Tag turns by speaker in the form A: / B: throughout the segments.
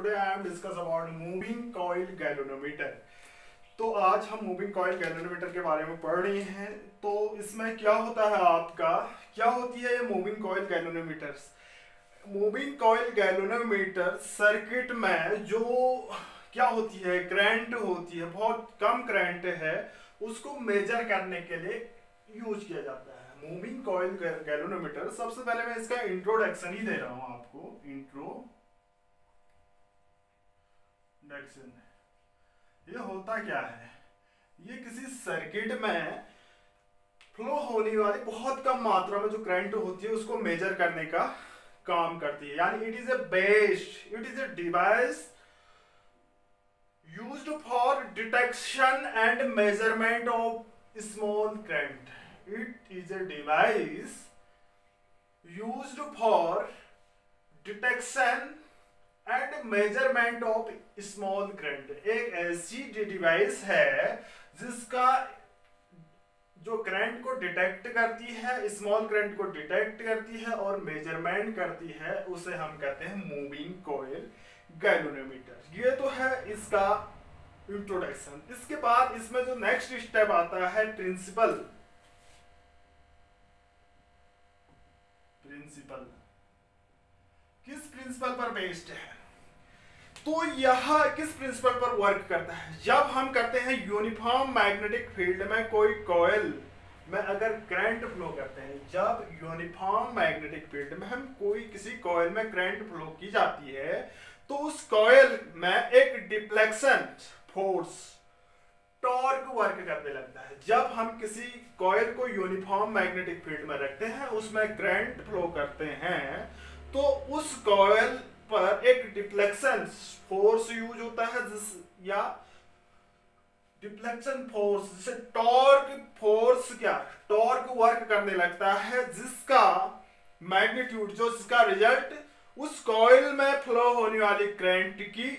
A: today I am discuss about moving coil galvanometer। तो आज हम मूविंग कॉइल गैल्वेनोमीटर के बारे में पढ़ रहे हैं। तो इसमें क्या होता है आपका, क्या होती है ये moving coil galvanometers. Moving coil galvanometer circuit में जो क्या होती है, करंट होती है, बहुत कम करंट है, उसको मेजर करने के लिए यूज किया जाता है मूविंग कॉइल गैल्वेनोमीटर। सबसे पहले मैं इसका इंट्रोडक्शन ही दे रहा हूं आपको। इंट्रोडक्शन ये होता क्या है, ये किसी सर्किट में फ्लो होने वाली बहुत कम मात्रा में जो करंट होती है उसको मेजर करने का काम करती है। यानी it is a device used for detection and measurement of small current. It is a device used for detection and measurement of small current. एक ऐसी डिवाइस है जिसका जो करंट को डिटेक्ट करती है, स्मॉल करंट को डिटेक्ट करती है और मेजरमेंट करती है, उसे हम कहते हैं मूविंग कॉइल गैल्वेनोमीटर। ये तो है इसका इंट्रोडक्शन। इसके बाद इसमें जो नेक्स्ट स्टेप आता है प्रिंसिपल किस प्रिंसिपल पर बेस्ड है। तो यह किस प्रिंसिपल पर वर्क करता है, जब हम करते हैं यूनिफॉर्म मैग्नेटिक फील्ड में कोई कॉइल में अगर करंट फ्लो करते हैं, जब यूनिफॉर्म मैग्नेटिक फील्ड में हम किसी कॉइल में करंट फ्लो की जाती है तो उस कॉइल में एक डिफ्लेक्शन फोर्स टॉर्क वर्क करने लगता है। जब हम किसी कॉइल को यूनिफॉर्म मैग्नेटिक फील्ड में रखते हैं, उसमें करंट फ्लो करते हैं, तो उस कॉइल पर एक डिफ्लेक्शन फोर्स यूज होता है या डिफ्लेक्शन फोर्स, जिसे टॉर्क फोर्स टॉर्क वर्क करने लगता है, जिसका मैग्नीट्यूड जिसका रिजल्ट उस कॉइल में फ्लो होने वाली करंट की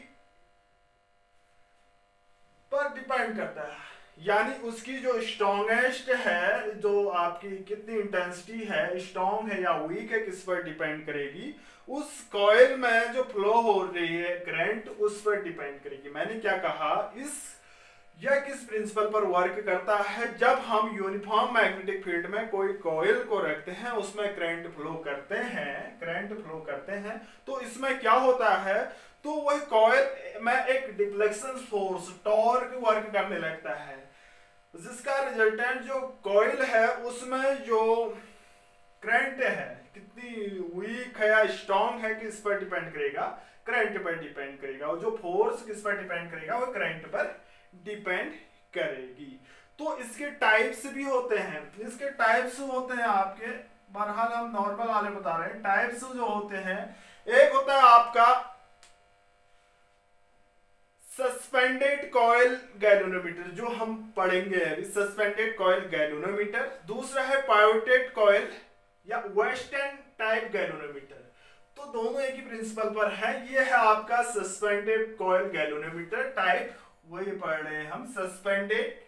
A: पर डिपेंड करता है। यानी उसकी जो स्ट्रॉन्गेस्ट है, जो आपकी कितनी इंटेंसिटी है, स्ट्रॉन्ग है या वीक है, किस पर डिपेंड करेगी। उस कॉइल में जो फ्लो हो रही है करंट उस पर डिपेंड करेगी। मैंने क्या कहा, यह किस प्रिंसिपल पर वर्क करता है, जब हम यूनिफॉर्म मैग्नेटिक फील्ड में कोई कॉइल को रखते हैं, उसमें करंट फ्लो करते हैं, तो इसमें क्या होता है, तो वह कॉइल में एक डिफ्लेक्शन फोर्स टॉर्क वर्क करने लगता है, जिसका रिजल्टेंट जो कॉइल है उसमें जो करंट है कितनी वीक है या स्ट्रॉन्ग है, किस पर डिपेंड करेगा, करंट पर डिपेंड करेगा। और जो फोर्स किस पर डिपेंड करेगा, वो करंट पर डिपेंड करेगी। तो इसके टाइप्स भी होते हैं। इसके टाइप्स होते हैं आपके, बहरहाल हम नॉर्मल वाले बता रहे हैं। टाइप्स जो होते हैं, एक होता है आपका सस्पेंडेड कॉइल गैल्वेनोमीटर, जो हम पढ़ेंगे अभी, सस्पेंडेड कॉइल गैल्वेनोमीटर। दूसरा है पायोटेड कॉइल या वेस्टर्न टाइप गैल्वेनोमीटर। तो दोनों एक ही प्रिंसिपल पर है। ये है आपका सस्पेंडेड कॉइल गैल्वेनोमीटर टाइप, वही पढ़ रहे हैं हम, सस्पेंडेड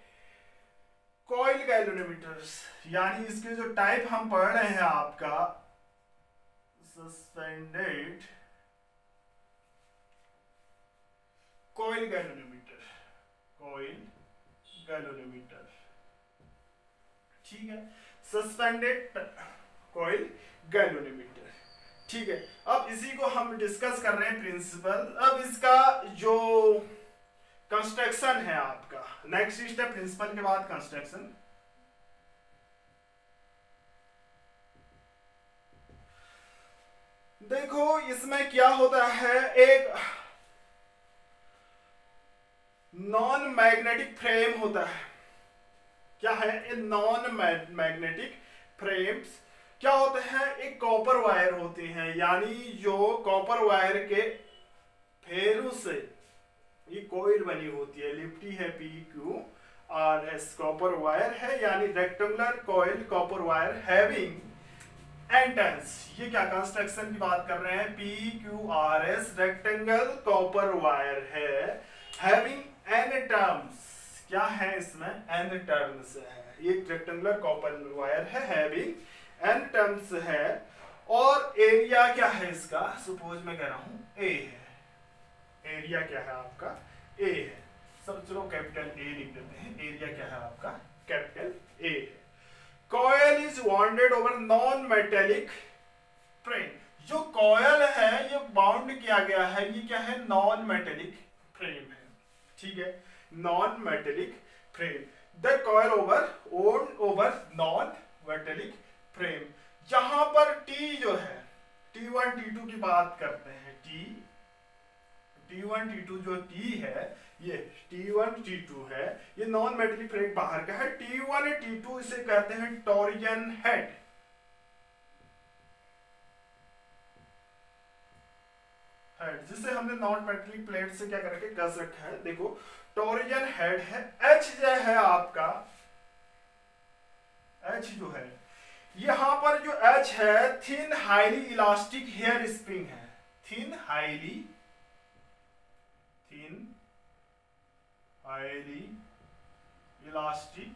A: कॉइल गैल्वेनोमीटर्स। यानी इसके जो टाइप हम पढ़ रहे हैं आपका सस्पेंडेड कॉइल गैल्वेनोमीटर, ठीक है, सस्पेंडेड कॉइल गैल्वेनोमीटर, ठीक है। अब इसी को हम डिस्कस कर रहे हैं प्रिंसिपल। अब इसका जो कंस्ट्रक्शन है आपका, नेक्स्ट स्टेप प्रिंसिपल के बाद कंस्ट्रक्शन। देखो इसमें क्या होता है, एक नॉन मैग्नेटिक फ्रेम होता है। क्या है, नॉन मैग्नेटिक फ्रेम्स क्या होते हैं, एक कॉपर वायर होती हैं, यानी जो कॉपर वायर के फेरू से ये कॉइल बनी होती है, लिपटी है PQRS, कॉपर वायर है, यानी rectangular coil copper wire having N turns. ये क्या कंस्ट्रक्शन की बात कर रहे हैं, PQRS रेक्टेंगल कॉपर वायर है, हैविंग एन टर्म्स। क्या है इसमें, एन टर्म्स है। ये रेक्टेंगुलर कॉपर वायर है, हैविंग एन टर्म्स है, और एरिया क्या है इसका, सपोज मैं कह रहा हूं A है, एरिया क्या है आपका ए है। सब चलो कैपिटल ए लिख देते हैं, एरिया क्या है आपका कैपिटल ए है। Coil is bounded over non metallic frame. जो कॉयल है ये बाउंड किया गया है, ये क्या है नॉन मेटेलिक फ्रेम है, ठीक है, non metallic frame. The coil over non metallic frame. जहां पर टी जो है T1 T2 की बात करते हैं, T1 T2 जो T है ये T1 T2 है, ये नॉन मेटेलिक फ्रेम बाहर का है। T1 T2 इसे कहते हैं टॉरिजन हेड। जिसे हमने नॉन मेटेलिक प्लेट से क्या करके कस रखा है, देखो टॉरिजन हेड है। H जो है आपका, H जो है यहां पर जो H है thin highly elastic hair spring है, थिन हाईली इलास्टिक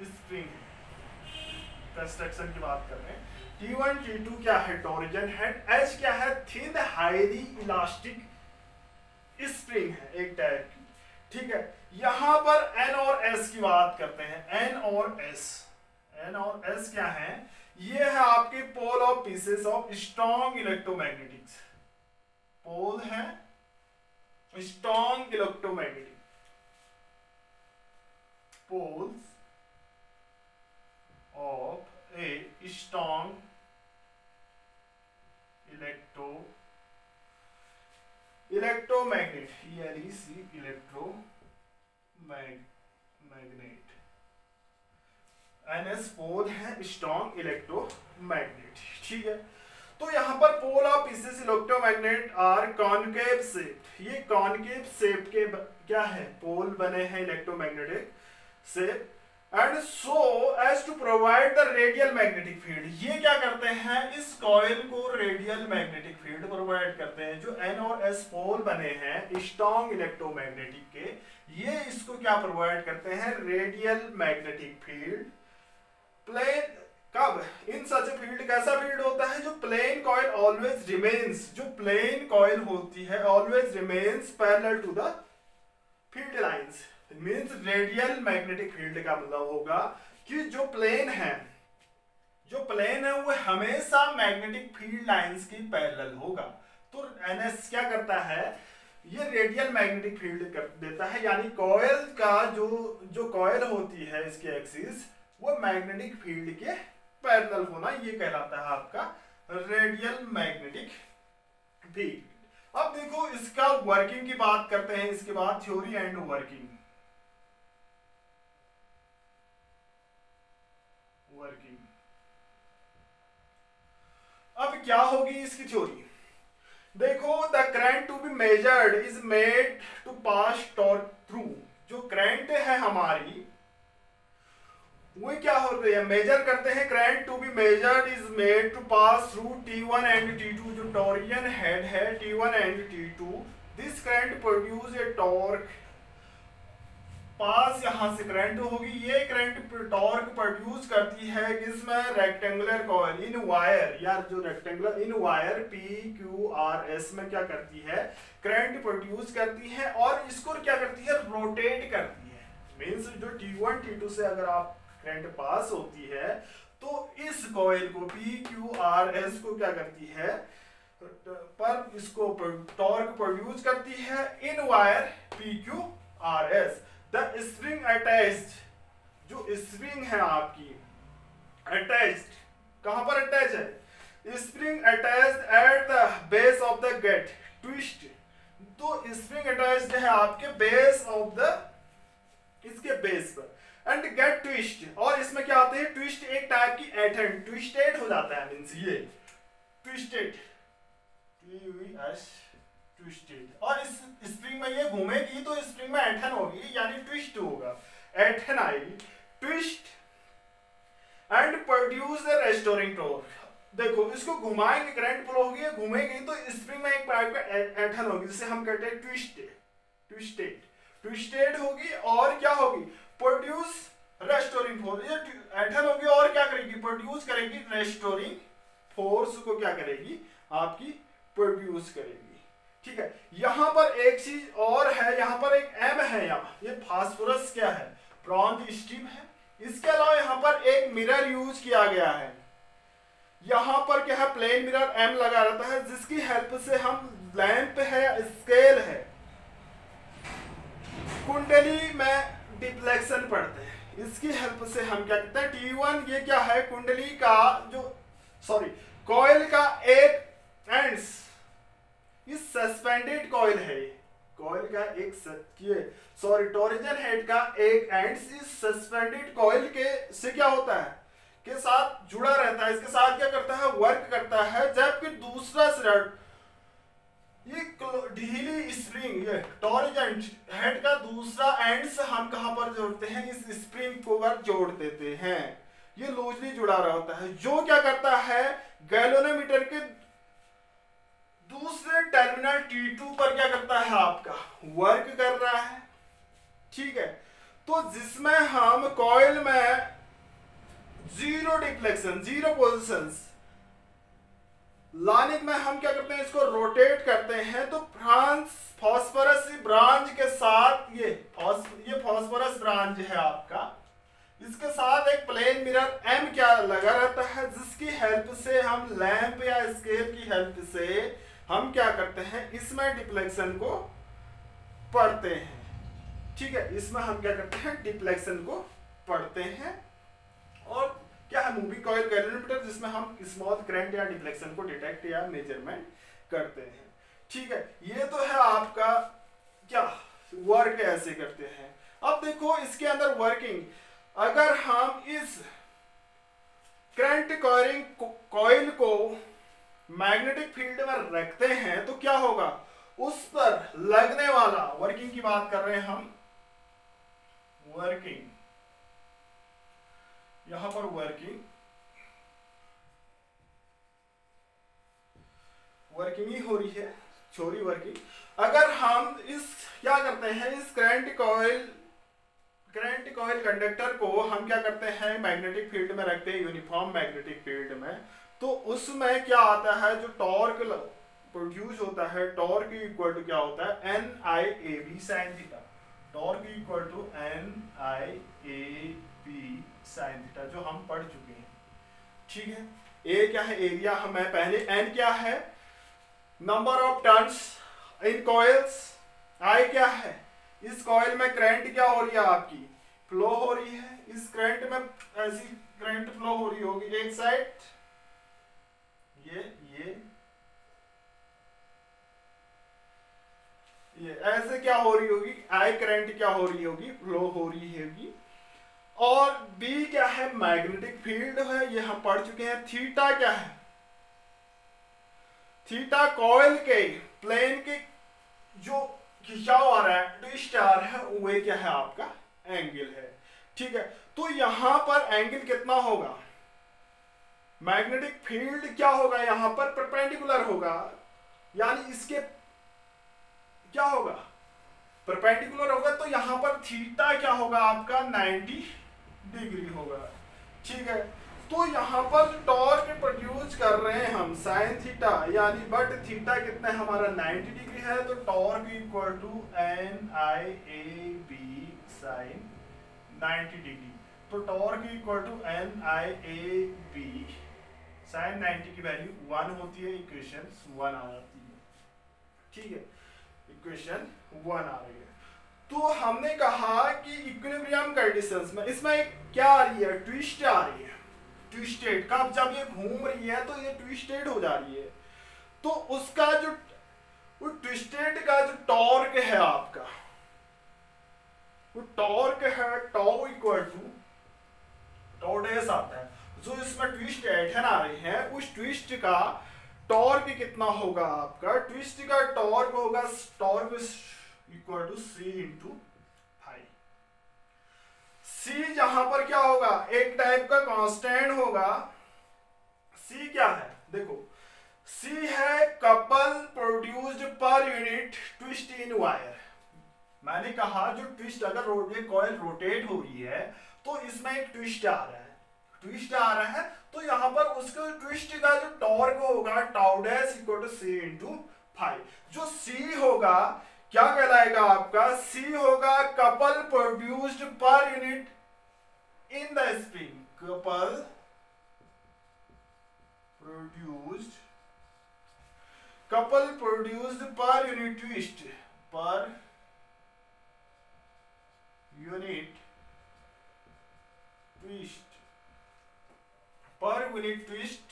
A: स्प्रिंग है। कंस्ट्रक्शन की बात कर रहे हैं। T1 T2 क्या है टॉरिजन हेड, H क्या है थिन हाईली इलास्टिक स्प्रिंग है एक टाइप की, ठीक है। यहां पर N और S की बात करते हैं, N और S क्या है, ये है आपके pole of pieces of strong electromagnetics, pole है strong electromagnetic, poles of a strong electromagnet, electromagnet. NS pole है स्ट्रॉन्ग इलेक्ट्रोमैग्नेट, ठीक है। तो यहां पर pole of pieces electromagnet are concave shape. ये कॉनकेव शेप के क्या है पोल बने हैं electromagnetic shape, and so as to provide the radial magnetic field. ये क्या करते हैं, इस कॉइल को रेडियल मैग्नेटिक फील्ड प्रोवाइड करते हैं। जो N और S पोल बने हैं स्ट्रॉन्ग इलेक्ट्रोमैग्नेटिक के, ये इसको क्या प्रोवाइड करते हैं, रेडियल मैग्नेटिक फील्ड। प्लेन कब इन सच फील्ड, कैसा फील्ड होता है, जो प्लेन कॉइल ऑलवेज रिमेन्स, जो प्लेन कॉइल होती है always remains parallel to the field lines. Means radial magnetic field का मतलब होगा कि जो प्लेन है वो हमेशा मैग्नेटिक फील्ड लाइंस की पैरेलल होगा। तो NS क्या करता है, ये रेडियल मैग्नेटिक फील्ड देता है, यानी कॉइल का जो कॉइल होती है इसकी एक्सिस वो मैग्नेटिक फील्ड के पैरेलल होना, ये कहलाता है आपका रेडियल मैग्नेटिक फील्ड। अब देखो इसका वर्किंग की बात करते हैं, इसके बाद थ्योरी एंड वर्किंग। अब क्या होगी इसकी थ्योरी, देखो the current to be measured is made to pass torque through. जो करंट है हमारी वो क्या हो रही है, मेजर करते हैं, current to be measured is made to pass through T1 and T2। जो टॉरिजन हेड है T1 and T2, this current produce a torque. Pass यहां से करंट होगी, ये करंट टॉर्क प्रोड्यूस करती है किसमें, रेक्टेंगुलर कॉइल इन वायर, यार जो रेक्टेंगुलर इन वायर PQRS में क्या करती है, करंट प्रोड्यूस करती है और इसको क्या करती है, रोटेट करती है। मींस जो T1 T2 से अगर आप करंट पास होती है तो इस कॉइल को PQRS को क्या करती है, पर इसको टॉर्क प्रोड्यूस करती है in wire PQRS। The spring attached, जो स्प्रिंग है आपकी अटैच्ड, कहां पर अटैच है, spring attached at the base of the gate twist. तो स्प्रिंग अटैच्ड है आपके बेस ऑफ द, इसके बेस पर, एंड गेट ट्विस्ट। और इसमें क्या आते हैं, ट्विस्ट एक टाइप की एथन, ट्विस्टेड हो जाता है, मींस ये ट्विस्टेड, ट्विस्टेड। और इस स्प्रिंग में ये घूमेगी तो स्प्रिंग में एथन होगी, यानी ट्विस्ट होगा, एथन आएगी, twist and produce the restoring torque. देखो इसको घुमाएंगे, करंट फ्लो होगी, घूमेगी तो स्प्रिंग में एक टाइप का एथन होगी, जिसे हम कहते हैं ट्विस्टेड होगी, और क्या होगी, प्रोड्यूस रेस्टोरिंग फोर्स। ये एथन होगी और क्या करेगी, प्रोड्यूस करेगी रेस्टोरिंग फोर्स को, क्या करेगी आपकी प्रोड्यूस करेगी, ठीक है, यहां पर एक चीज और है, यहां पर एक एम है, यहाँ ये फास्फोरस क्या है, ब्रॉन्ज स्ट्रिप है। इसके अलावा यहां पर एक मिरर यूज किया गया है, यहां पर क्या है, प्लेन मिरर एम लगा रहता है, जिसकी हेल्प से हम लैंप है या स्केल है, कुंडली में डिफ्लेक्शन पढ़ते हैं, इसकी हेल्प से हम क्या कहते हैं T1, ये क्या है, कुंडली का जो कॉइल का एक एंड्स, इस सस्पेंडेड कॉइल है, कॉइल का एक टॉरिजन हेड का एक एंड्स इस सस्पेंडेड कॉइल के से क्या होता है, के साथ जुड़ा रहता है, इसके साथ क्या करता है, वर्क करता है, जबकि दूसरा थ्रेड ये ढीली स्प्रिंग, ये टॉरिजन हेड का दूसरा एंड से हम कहां पर जोड़ते हैं, इस स्प्रिंग को पर जोड़ देते हैं, ये लूजली जुड़ा रहा होता है, जो क्या करता है, गैल्वेनोमीटर के दूसरे टर्मिनल T2 पर क्या करता है, आपका वर्क कर रहा है। ठीक है, तो जिसमें हम कॉइल में जीरो डिफ्लेक्शन, जीरो पोजिशंस लाने में हम क्या करते हैं, इसको रोटेट करते हैं, तो फास्फोरस ब्रांच के साथ ये फास्फोरस ब्रांच है आपका, इसके साथ एक प्लेन मिरर एम क्या लगा रहता है, जिसकी हेल्प से हम लैंप या स्केल की हेल्प से हम क्या करते हैं, इसमें डिफ्लेक्शन को पढ़ते हैं। ठीक है, इसमें हम क्या करते हैं, डिफ्लेक्शन को पढ़ते हैं। और क्या है, मूविंग कॉइल गैल्वेनोमीटर, जिसमें हम स्मॉल करंट या डिफ्लेक्शन को डिटेक्ट या मेजरमेंट करते हैं। ठीक है, ये तो है आपका क्या वर्क ऐसे करते हैं। अब देखो इसके अंदर वर्किंग, अगर हम इस करंट कॉइल को मैग्नेटिक फील्ड में रखते हैं तो क्या होगा, उस पर लगने वाला, वर्किंग की बात कर रहे हैं हम, वर्किंग, यहां पर वर्किंग ही हो रही है, छोरी वर्किंग। अगर हम इस क्या करते हैं, इस करंट कॉइल कंडक्टर को हम क्या करते हैं, मैग्नेटिक फील्ड में रखते हैं, यूनिफॉर्म मैग्नेटिक फील्ड में, तो उसमें क्या आता है, जो टॉर्क प्रोड्यूस होता है, टॉर्क इक्वल टू क्या होता है, NIAB sin theta, torque equal to NIAB sin theta, जो हम पढ़ चुके हैं। ठीक है, ए क्या है, एरिया हमें पहले, एन क्या है, number of turns in coils, I क्या है, इस कॉइल में करंट क्या हो रही है, आपकी फ्लो हो रही है, इस करंट में ऐसी करंट फ्लो हो रही होगी, एक साइड ये ऐसे क्या हो रही होगी, आई करंट क्या हो रही होगी, फ्लो हो रही होगी। और बी क्या है, मैग्नेटिक फील्ड है, ये हम पढ़ चुके हैं। थीटा क्या है, थीटा कॉइल के प्लेन के जो खिंचाव आ रहा है, ट्विस्ट आ रहा है, वो क्या है, आपका एंगल है। ठीक है, तो यहां पर एंगल कितना होगा, मैग्नेटिक फील्ड क्या होगा, यहां पर परपेंडिकुलर होगा, यानी इसके क्या होगा, परपेंडिकुलर होगा, तो यहां पर थीटा क्या होगा, आपका 90 डिग्री होगा। ठीक है, तो यहां पर टॉर्क प्रोड्यूस कर रहे हैं हम साइन थीटा, यानी बट थीटा कितना है हमारा 90 डिग्री है, तो torque equal to NIAB sine 90 degree, तो torque equal to NIAB sine 90 की वैल्यू 1 होती है, इक्वेशन 1 आ जाती है। ठीक है, इक्वेशन 1 आ रही है। तो हमने कहा कि इक्विलिब्रियम कंडीशंस में इसमें एक क्या आ रही है, ट्विस्ट आ रही है, ट्विस्टेड, कब जब ये घूम रही है तो ये ट्विस्टेड हो जा रही है, तो उसका जो वो ट्विस्टेड का जो टॉर्क है आपका, वो टॉर्क है tau equal to tau dash आता है, जो इसमें ट्विस्ट एडहन आ रही है, उस ट्विस्ट का टॉर्क कितना होगा, आपका ट्विस्ट का टॉर्क होगा, torque equal to C into phi. C जहां पर क्या होगा, एक टाइप का कांस्टेंट होगा। C क्या है, देखो C है couple produced per unit twist in wire. मैंने कहा जो ट्विस्ट, अगर कॉइल रोटेट हो रही है तो इसमें एक ट्विस्ट आ रहा है, तो यहां पर उसके ट्विस्ट का जो टॉर्क होगा tau dash equal to C into phi. जो सी होगा क्या कहलाएगा आपका, सी होगा couple produced per unit in the spring, couple produced per unit twist, per unit twist, per unit twist,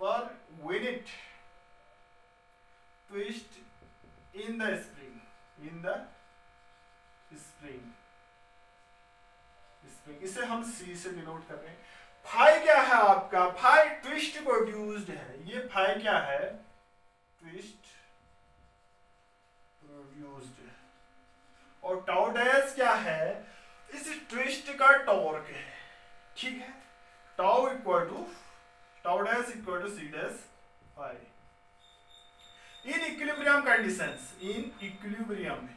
A: per unit twist in the spring, in the spring, इसे हम सी से denote कर रहे हैं। फाई क्या है आपका, फाई ट्विस्ट प्रोड्यूस्ड है, ये फाई क्या है, ट्विस्ट प्रोड्यूस्ड, और टाउ डैश क्या है, इस ट्विस्ट का टॉर्क है, ठीक है। Tau equal to, tau dash equal to C dash phi. In equilibrium conditions, in equilibrium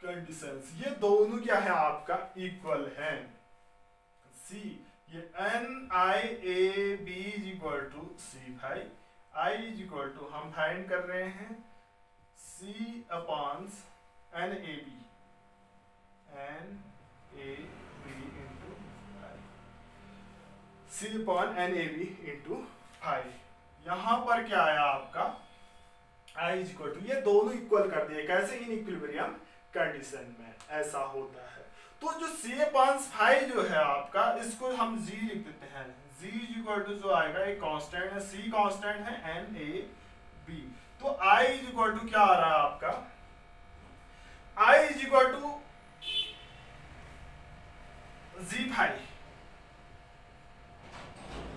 A: conditions, ये दोनों क्या है आपका, इक्वल है। सी, ये N I A B is equal to C phi, I is equal to हम find कर रहे हैं C upon N A B, N A B into phi, C upon N A B into phi. यहां पर क्या आया आपका, I is equal to, ये दोनों इक्वल कर दिए, कैसे, इन इक्विलिब्रियम कंडीशन में ऐसा होता है। तो जो सी अपॉन फाई जो है आपका, इसको हम जी लिख देते हैं, जी इज इक्वल टू जो आएगा एक कांस्टेंट है, सी कांस्टेंट है, एन ए बी, तो आई इज इक्वल टू क्या आ रहा है आपका, I is equal to G phi,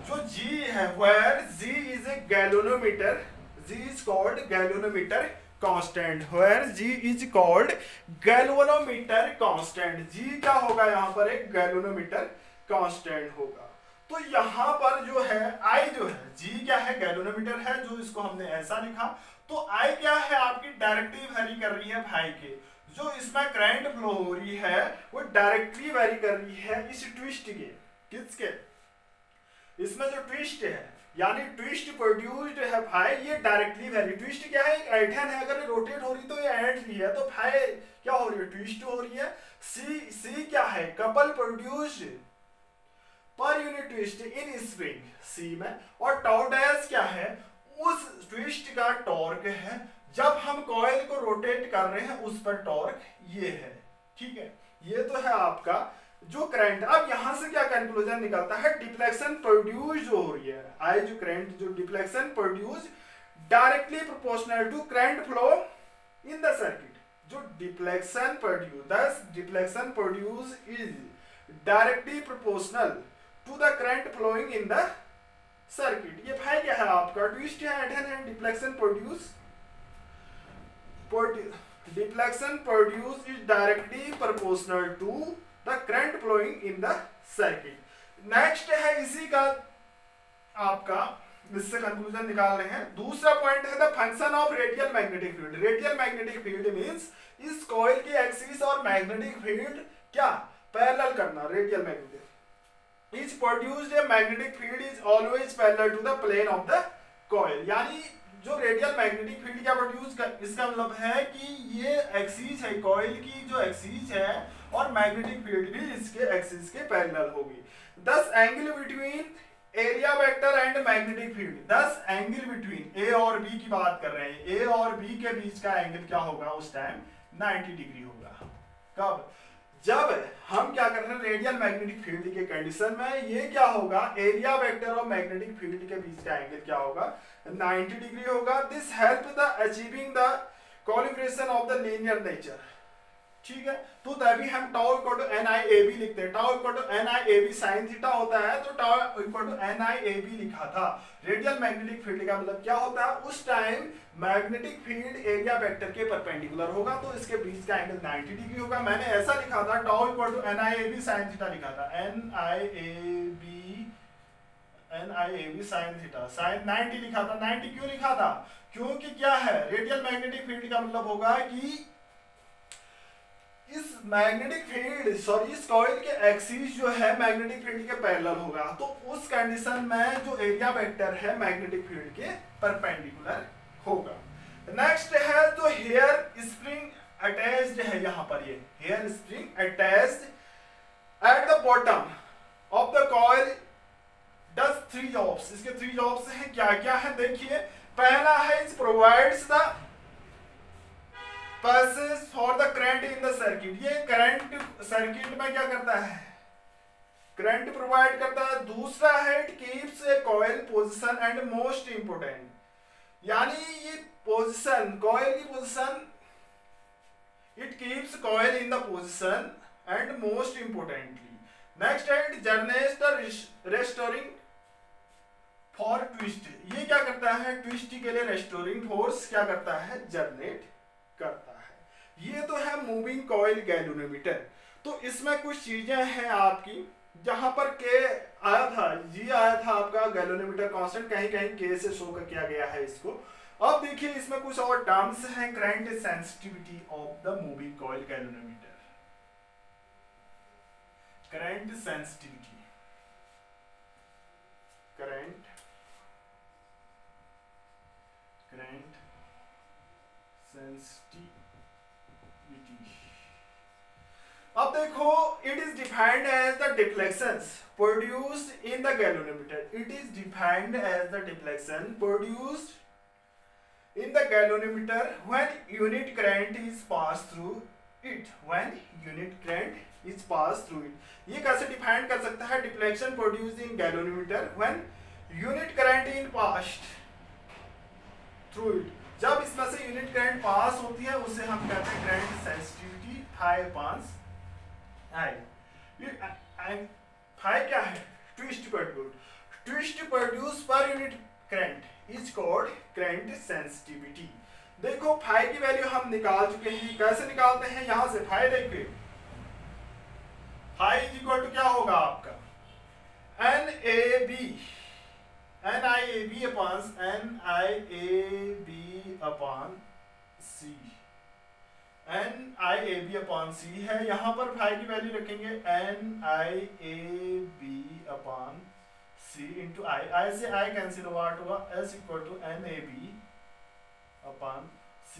A: जो जी है, where G is a galvanometer, G is called galvanometer constant, where G is called galvanometer constant, G क्या होगा यहाँ पर, एक गैल्वेनोमीटर कांस्टेंट होगा। तो यहाँ पर जो है आई जो है, जी क्या है, गैल्वेनोमीटर है, जो इसको हमने ऐसा लिखा, तो आई क्या है आपकी, डायरेक्टली वेरी कर रही है भाई के, जो इसमें करंट फ्लो हो रही है वो डायरेक्टली वेरी कर रही है इस ट्विस्ट के, किसके, इसमें जो ट्विस्ट है, यानी ट्विस्ट प्रोड्यूस्ड है भाई, ये डायरेक्टली वेरी, ट्विस्ट क्या है, एक ऐंठन है, अगर रोटेट हो रही तो ये ऐंठ रही है, तो भाई क्या हो रही है, ट्विस्ट हो रही है। सी क्या है, couple produced per unit twist in spring, C में, और टाउ डैश क्या है, उस ट्विस्ट का टॉर्क है, जब हम कॉइल को रोटेट कर रहे हैं उस पर टॉर्क ये है, ठीक है। ये तो है आपका जो करंट। अब यहां से क्या कंक्लूजन निकलता है, डिफ्लेक्शन प्रोड्यूस जो हो रही है, आई जो करंट जो deflection produce directly proportional to current flow in the circuit, जो deflection produce, thus deflection produce is directly proportional to the current flowing in the circuit. ये भाई क्या है आपका, ट्विस्ट है, ऐंठन है, deflection produce, deflection produce is directly proportional to the current flowing in the circuit. Next है इसी का आपका, इससे कंक्लूजन निकाल रहे हैं। दूसरा पॉइंट है the function of radial magnetic field. Radial magnetic field means इस कॉइल के एक्सिस और मैग्नेटिक फील्ड क्या पैरेलल करना। Radial magnetic is produced a magnetic field is always parallel to the plane of the coil. यानी जो radial magnetic field क्या produce कर, इसका मतलब है कि ये एक्सिस है, कॉइल की जो एक्सिस है और मैग्नेटिक फील्ड भी इसके एक्सिस के पैरेलल होगी। दस angle between area vector and magnetic field, दस एंगल बिटवीन ए और बी की बात कर रहे हैं, ए और बी के बीच का एंगल क्या होगा उस टाइम 90 डिग्री होगा। कब, जब हम क्या कर रहे हैं रेडियल मैग्नेटिक फील्ड के कंडीशन में, ये क्या होगा एरिया वेक्टर और मैग्नेटिक फील्ड के बीच का एंगल क्या होगा 90 डिग्री होगा। This help the achieving the calibration of the linear nature, ठीक है। तो तभी हम tau equal to N I A B लिखते हैं, tau equal to N I A B sine theta होता है, तो tau equal to N I A B लिखा था। रेडियल मैग्नेटिक फील्ड का मतलब क्या होता है, उस time magnetic field area vector के परपेंडिकुलर होगा, तो इसके बीच का एंगल 90 डिग्री होगा। मैंने ऐसा लिखा था, tau equal to N I A B sine theta लिखा था, N I A B sine theta, sine 90 लिखा था। 90 क्यों लिखा था, क्योंकि क्या है रेडियल मैग्नेटिक फील्ड का मतलब होगा कि इस मैग्नेटिक फील्ड सॉरी इस कॉइल के एक्सिस जो है मैग्नेटिक फील्ड के पैरेलल होगा, तो उस कंडीशन में जो एरिया वेक्टर है मैग्नेटिक फील्ड के परपेंडिकुलर होगा। नेक्स्ट है जो हेयर स्प्रिंग अटैच्ड है, यहाँ पर ये hair spring attached at the bottom of the coil does 3 jobs. इसके 3 जॉब्स हैं, क्या क्या है देखिए। पहला है it provides the passage for the current in the circuit. ये करंट सर्किट में क्या करता है, करंट प्रोवाइड करता है। दूसरा है it keeps a coil position and most important, यानी ये पोजीशन कॉइल की position, it keeps coil in the position and most importantly. Next है it generates the restoring for twist. ये क्या करता है, ट्विस्ट के लिए रेस्टोरिंग फोर्स क्या करता है, जनरेट करता है। ये तो है मूविंग कॉइल गैल्वेनोमीटर। तो इसमें कुछ चीजें हैं आपकी, जहां पर के आया था, जी आया था आपका गैल्वेनोमीटर कांस्टेंट, कहीं कहीं के से शो किया गया है इसको। अब देखिए इसमें कुछ और टर्म्स हैं, current sensitivity of the moving coil galvanometer, current sensitivity, current sensitivity. अब देखो it is defined as the deflections produced in the galvanometer. It is defined as the deflection produced in the galvanometer when unit current is pass through it, when unit current is pass through it. ये कैसे define कर सकता है, deflection produced in galvanometer when unit current in passed through it. जब इसमें से unit current pass होती है उसे हम कहते हैं करंट सेंसिटिविटी फाई क्या है, twist produce per unit current is called current sensitivity. देखो फाई की वैल्यू हम निकाल चुके हैं, कैसे निकालते हैं, यहां से फाई देखिए, फाई इज इक्वल टू क्या होगा आपका NIAB upon C, NIAB upon C है। यहां पर फाई की वैल्यू रखेंगे NIAB अपॉन C इंटू I से I कैंसिल होगा, S equal to NAB upon C,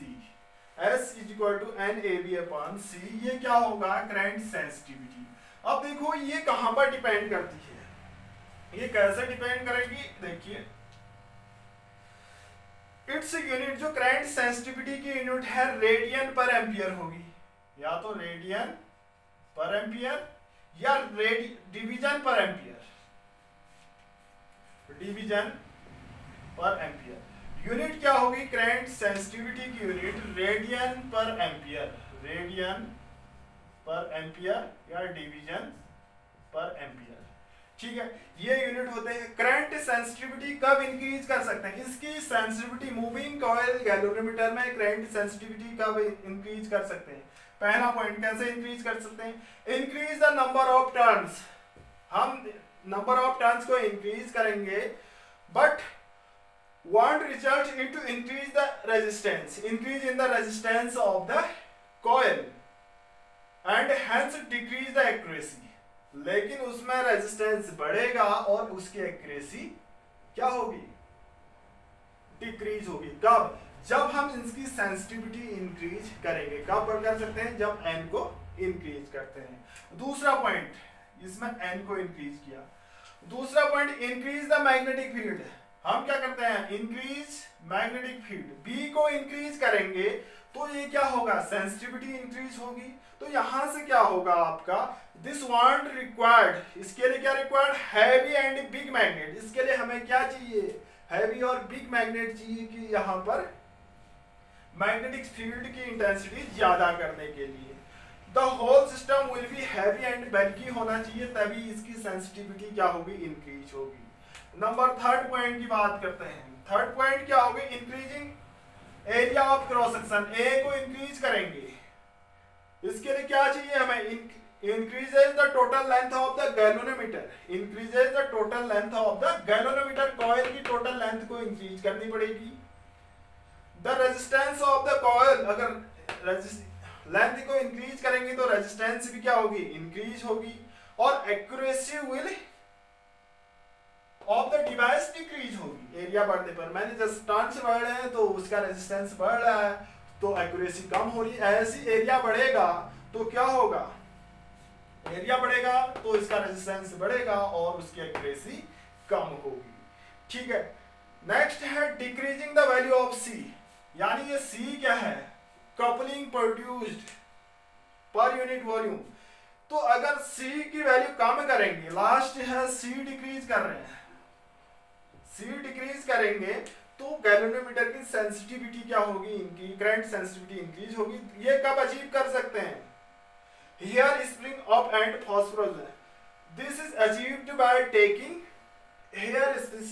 A: S is equal to NAB upon C। ये क्या होगा, करंट सेंसिटिविटी। अब देखो ये कहां पर डिपेंड करती है, ये कैसे डिपेंड करेगी, देखिए इट्स यूनिट जो करंट सेंसिटिविटी की यूनिट है रेडियन पर एम्पियर होगी, या तो रेडियन पर एम्पियर या division per ampere, division per ampere. Unit क्या होगी, करंट सेंसिटिविटी की unit radian per ampere, radian per ampere या डिवीजन पर एम्पियर। ठीक है, ये यूनिट होते हैं। करंट सेंसिटिविटी कब इंक्रीज कर सकते हैं, इसकी सेंसिटिविटी मूविंग कॉइल गैल्वेनोमीटर में करंट सेंसिटिविटी कब इंक्रीज कर सकते हैं। पहला पॉइंट, कैसे इंक्रीज कर सकते हैं, increase the number of turns. हम नंबर ऑफ टर्न्स को इंक्रीज करेंगे, but want result into increase the resistance, increase in the resistance of the coil and hence decrease the accuracy. लेकिन उसमें रेजिस्टेंस बढ़ेगा और उसकी एक्यूरेसी क्या होगी, डिक्रीज होगी। कब, जब हम इसकी सेंसिटिविटी इंक्रीज करेंगे। कब कर सकते हैं, जब n को इंक्रीज करते हैं। दूसरा पॉइंट, इसमें n को इंक्रीज किया। दूसरा point, increase the magnetic field. हम क्या करते हैं, इंक्रीज मैग्नेटिक फील्ड। b को इंक्रीज करेंगे तो ये क्या होगा, सेंसिटिविटी इंक्रीज होगी। तो यहां से क्या होगा आपका, दिस वांट रिक्वायर्ड, इसके लिए क्या required, heavy and big magnet. इसके लिए हमें क्या चाहिए, हैवी और बिग मैग्नेट चाहिए कि यहां पर मैग्नेटिक फील्ड की इंटेंसिटी ज्यादा करने के लिए। The whole system will be heavy and bulky होना चाहिए, तभी इसकी सेंसिटिविटी क्या होगी, इंक्रीज होगी। नंबर थर्ड पॉइंट की बात करते हैं। थर्ड पॉइंट क्या होगी, increasing area of cross section. A को इंक्रीज करेंगे, इसके लिए क्या चाहिए हमें, increases the total length of the galvanometer, increases the total length of the galvanometer। coil की total length को increase करनी पड़ेगी। the resistance of the coil, अगर लेंथ को इंक्रीज करेंगे तो रेजिस्टेंस भी क्या होगी, इंक्रीज होगी, और accuracy will of the device decrease होगी एरिया बढ़ने पर। मैंने जस्ट टर्न्स बढ़ रहे हैं तो उसका रेजिस्टेंस बढ़ रहा है तो एक्यूरेसी कम हो रही है। ऐसी एरिया बढ़ेगा तो क्या होगा, एरिया बढ़ेगा तो इसका रेजिस्टेंस बढ़ेगा और उसकी एक्यूरेसी कम होगी। ठीक है, नेक्स्ट है डिक्रीजिंग द वैल्यू ऑफ सी, यानी ये सी क्या है, coupling produced per unit volume. तो अगर सी की वैल्यू कम करेंगे, लास्ट है सी डिक्रीज कर रहे हैं, सी डिक्रीज करेंगे तो गैल्वेनोमीटर की सेंसिटिविटी क्या होगी, इनकी करंट सेंसिटिविटी इंक्रीज होगी। ये कब अचीव कर सकते हैं, hair spring up and phosphorus, this is achieved by taking hair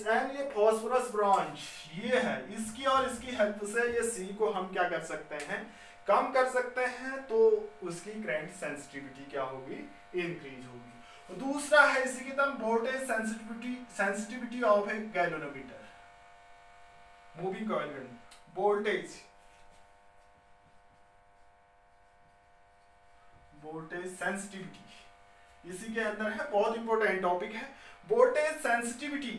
A: and ये फास्फोरस ब्रांच ये है, इसकी और इसकी हेल्प से ये सी को हम क्या कर सकते हैं, कम कर सकते हैं, तो उसकी करंट सेंसिटिविटी क्या होगी, इंक्रीज होगी। दूसरा है इसी की तरह voltage sensitivity of a galvanometer, moving coil, voltage sensitivity इसी के अंदर है, बहुत इंपॉर्टेंट टॉपिक है। Voltage sensitivity,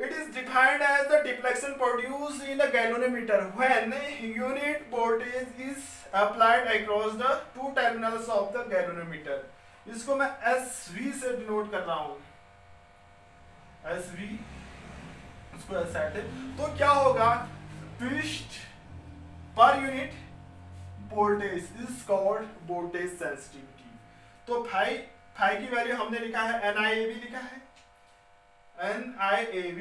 A: it is defined as the deflection produced in a galvanometer when unit voltage is applied across the two terminals of the galvanometer। इसको मैं SV से denote कर रहा हूं, SV, इसको ऐसा है। तो क्या होगा, twist per unit voltage is called voltage sensitivity. तो फाई की वैल्यू हमने लिखा है NIAV लिखा है, NIAV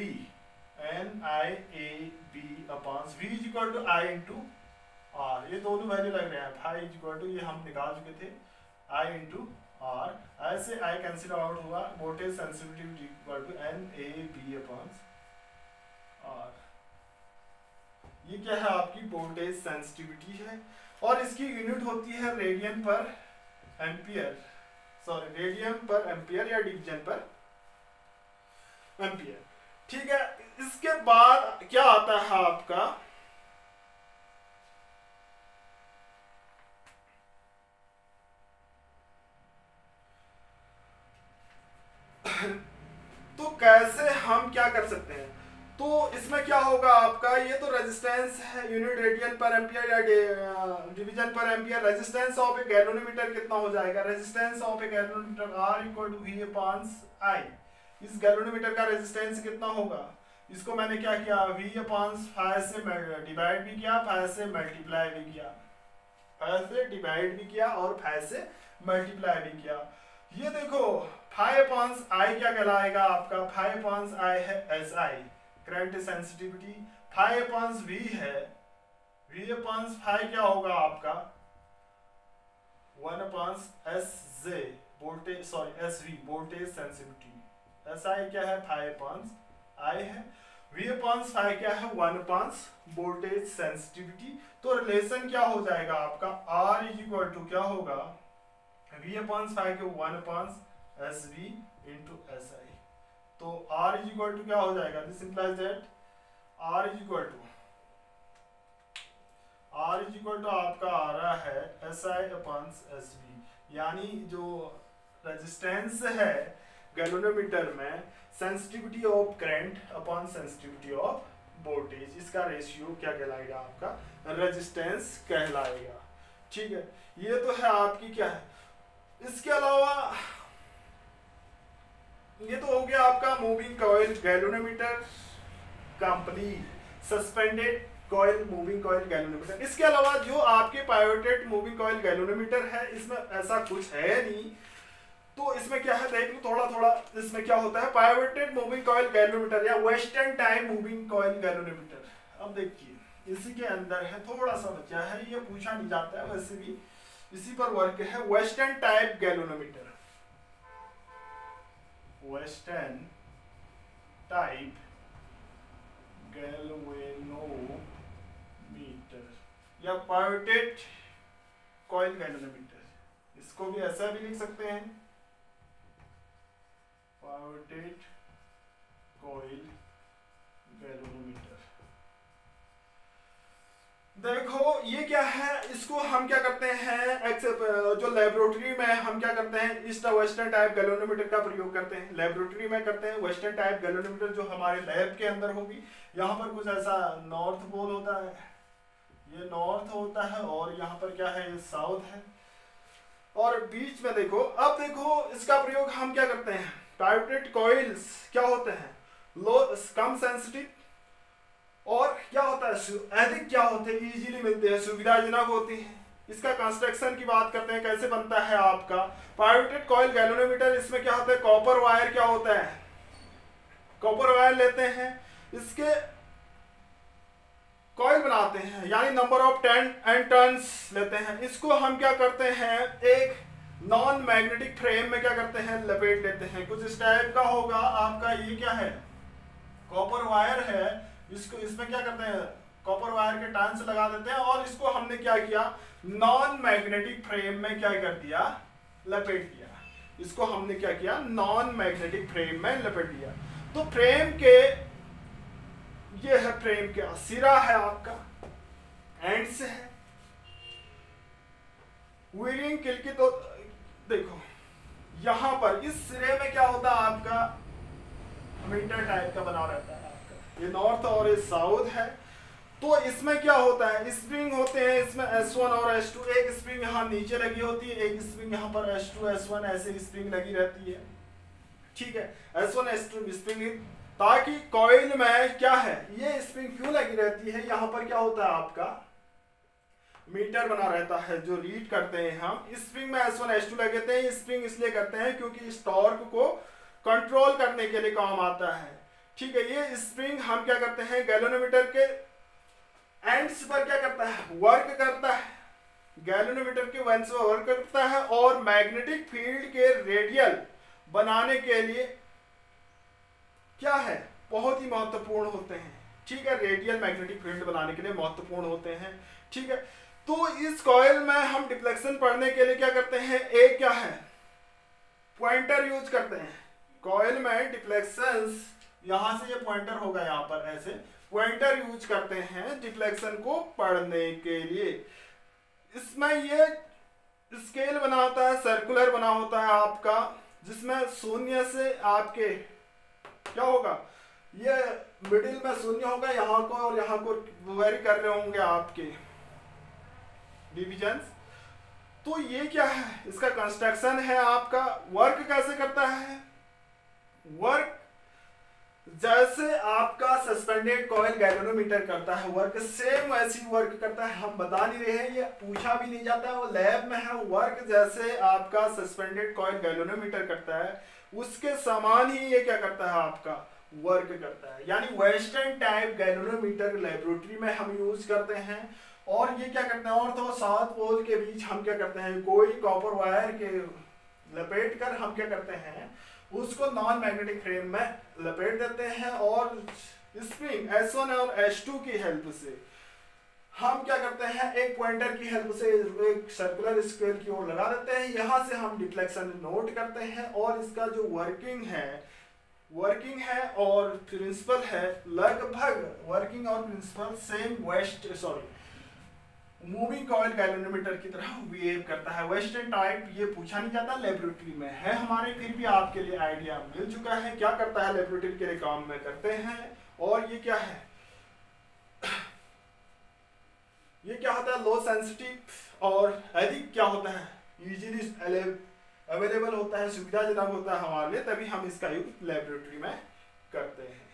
A: upon V is equal to I into R, ये दोनों वैल्यू लग रहे हैं। फाई इज इक्वल टू, ये हम निकाल चुके थे, I इंटू R, ऐसे I कैंसिल आउट हुआ, voltage sensitivity equal to NAV upon R। ये क्या है, आपकी वोल्टेज सेंसिटिविटी है, और इसकी यूनिट होती है radian per ampere, sorry radian per ampere या डिवीजन पर एम्पियर। ठीक है, इसके बाद क्या आता है आपका, तो कैसे हम क्या कर सकते हैं, तो इसमें क्या होगा आपका, ये तो रेजिस्टेंस है, यूनिट रेडियन पर एम्पियर या division per ampere. Resistance of a galvanometer कितना हो जाएगा, resistance of a galvanometer R equal to V upon I। इस गैल्वेनोमीटर का रेजिस्टेंस कितना होगा, इसको मैंने क्या किया, V अपॉन 5 से डिवाइड भी किया, 5 से मल्टीप्लाई भी किया, 5 से डिवाइड भी किया और 5 से मल्टीप्लाई भी किया। ये देखो 5 अपॉन I क्या कहलाएगा आपका, 5 अपॉन I है SI current sensitivity, 5 upon V है, V अपॉन 5 क्या होगा आपका 1 upon SJ voltage, sorry SV voltage sensitivity, SI क्या है 5 अपॉन I है, V अपॉन 5 क्या है 1 अपॉन वोल्टेज सेंसिटिविटी। तो रिलेशन क्या हो जाएगा आपका, R इज इक्वल टू क्या होगा, V अपॉन 5 के 1 अपॉन SV इंटू SI। तो R इज इक्वल टू क्या हो जाएगा, this implies that R is equal to आपका आ रहा है SI अपॉन SV, यानी जो रेजिस्टेंस है गैल्वेनोमीटर में, sensitivity of current upon sensitivity of voltage, इसका रेशियो क्या कहलाएगा आपका, रेजिस्टेंस कहलाएगा। ठीक है, ये तो है आपकी क्या है। इसके अलावा ये तो हो गया आपका moving coil galvanometer complete, suspended coil moving coil galvanometer. इसके अलावा जो आपके पायोटेड मूविंग कॉइल गैल्वेनोमीटर है, इसमें ऐसा कुछ है नहीं, तो इसमें क्या है देख लो थोड़ा थोड़ा, इसमें क्या होता है पायोटेड मूविंग कॉइल गैल्वेनोमीटर या western type moving coil galvanometer. अब देखिए इसी के अंदर है, थोड़ा सा बचा है, ये पूछा नहीं जाता है, वैसे भी इसी पर वर्क है। Western type galvanometer, western type galvanometer या पायोटेड कॉइल गैल्वेनोमीटर, इसको भी ऐसा भी लिख सकते हैं, पायोटेड कॉइल गैल्वेनोमीटर। देखो ये क्या है, इसको हम क्या करते हैं जो लेबोरेटरी में हम क्या करते हैं, ईस्ट वेस्टर्न टाइप गैल्वेनोमीटर का प्रयोग करते हैं, लेबोरेटरी में करते हैं वेस्टर्न टाइप गैल्वेनोमीटर जो हमारे लैब के अंदर होगी। यहाँ पर कुछ ऐसा नॉर्थ पोल होता है, ये नॉर्थ होता है, और यहाँ पर क्या है, ये साउथ है, और बीच में देखो। अब देखो इसका प्रयोग हम क्या करते हैं, पाइवटेड कॉइल्स क्या होते हैं, लो कम सेंसिटिव, और क्या होता है अधिक क्या होते हैं, इजीली मिलते हैं, सुविधाजनक होती हैं। इसका कंस्ट्रक्शन की बात करते हैं, कैसे बनता है आपका पाइवटेड कॉइल गैल्वेनोमीटर। इसमें क्या होता है, कॉपर वायर क्या होता है, कॉपर वायर लेते हैं, इसके कॉइल बनाते हैं, यानी नंबर ऑफ 10 एंड टर्न्स लेते हैं। इसको हम क्या करते हैं, एक नॉन मैग्नेटिक फ्रेम में क्या करते हैं, लपेट लेते हैं। कुछ इस टाइप का होगा आपका, ये क्या है, कॉपर वायर है, इसको इसमें क्या करते हैं, कॉपर वायर के टर्न्स लगा देते हैं, और इसको हमने क्या किया, नॉन मैग्नेटिक फ्रेम में क्या कर दिया, लपेट दिया। इसको हमने क्या किया, नॉन मैग्नेटिक फ्रेम में लपेट दिया। तो फ्रेम के ये है, फ्रेम का सिरा है आपका, एंड्स है, व्हीलिंग किल की। तो देखो यहां पर इस सिरे में क्या होता है, आपका मीटर टाइप का बना रहता है आपका, ये नॉर्थ और ये साउथ है। तो इसमें क्या होता है, स्प्रिंग होते हैं इसमें S1 और S2, एक स्प्रिंग यहाँ नीचे लगी होती है, एक स्प्रिंग यहाँ पर S2 S1 ऐसे स्प्रिंग लगी रहती है, ठीक है, S1 S2 स्प्रिंग। ताकि कॉइल में क्या है, ये स्प्रिंग क्यों लगी रहती है, यहाँ पर क्या होता है आपका मीटर बना रहता है जो रीड करते हैं हम। स्प्रिंग में S1 S2 लगे थे, स्प्रिंग इसलिए करते हैं क्योंकि इस टॉर्क को कंट्रोल करने के लिए काम आता है, ठीक है। ये स्प्रिंग हम क्या करते हैं, गैल्वेनोमीटर के एंड्स पर क्या करता है, वर्क करता है, गैल्वेनोमीटर के एंड्स पर वर्क करता है, और मैग्नेटिक फील्ड के रेडियल बनाने के लिए क्या है, बहुत ही महत्वपूर्ण होते हैं, ठीक है, रेडियल मैग्नेटिक फील्ड बनाने के लिए महत्वपूर्ण होते हैं, ठीक है। तो इस कॉइल में हम डिफ्लेक्शन पढ़ने के लिए क्या करते हैं, एक क्या है, पॉइंटर यूज करते हैं। कॉइल में डिफ्लेक्शंस, यहां से ये पॉइंटर होगा, यहाँ पर ऐसे पॉइंटर यूज करते हैं डिफ्लेक्शन को पढ़ने के लिए। इसमें ये स्केल बना होता है, सर्कुलर बना होता है आपका, जिसमें शून्य से आपके क्या होगा, ये मिडिल में शून्य होगा, यहाँ को और यहाँ को वेरी कर रहे होंगे आपके डिविजन्स। तो ये क्या है, इसका कंस्ट्रक्शन है आपका। वर्क कैसे करता है, वर्क जैसे आपका सस्पेंडेड कॉइल गैल्वेनोमीटर करता है वर्क, सेम वैसी वर्क करता है। हम बता नहीं रहे हैं, ये पूछा भी नहीं जाता है, वो लैब में है। वर्क जैसे आपका सस्पेंडेड कॉइल गैल्वेनोमीटर करता है, उसके समान ही ये क्या करता है, आपका वर्क करता है। यानी वेस्टर्न टाइप गैल्वेनोमीटर लेबोरेटरी में हम यूज करते हैं। और ये क्या करते हैं, नॉर्थ और साउथ पोल के बीच हम क्या करते हैं, कोई कॉपर वायर के लपेट कर हम क्या करते हैं, उसको नॉन मैग्नेटिक फ्रेम में लपेट देते हैं, और स्प्रिंग S1 और S2 की हेल्प से हम क्या करते हैं, एक पॉइंटर की हेल्प से एक सर्कुलर स्क्वायर की ओर लगा देते हैं। यहाँ से हम डिफ्लेक्शन नोट करते हैं, और इसका जो वर्किंग है और प्रिंसिपल है, लगभग वर्किंग और principle same moving coil galvanometer की तरह बिहेव करता है। वेस्टर्न टाइप ये पूछा नहीं जाता, लेबोरेटरी में है हमारे, फिर भी आपके लिए आइडिया मिल चुका है क्या करता है, लेबोरेटरी के लिए काम में करते हैं। और ये क्या है, ये क्या होता है, लो सेंसिटिव, और अधिक क्या होता है, इजीली अवेलेबल होता है, सुविधाजनक होता है हमारे लिए, तभी हम इसका यूज लेबोरेटरी में करते हैं।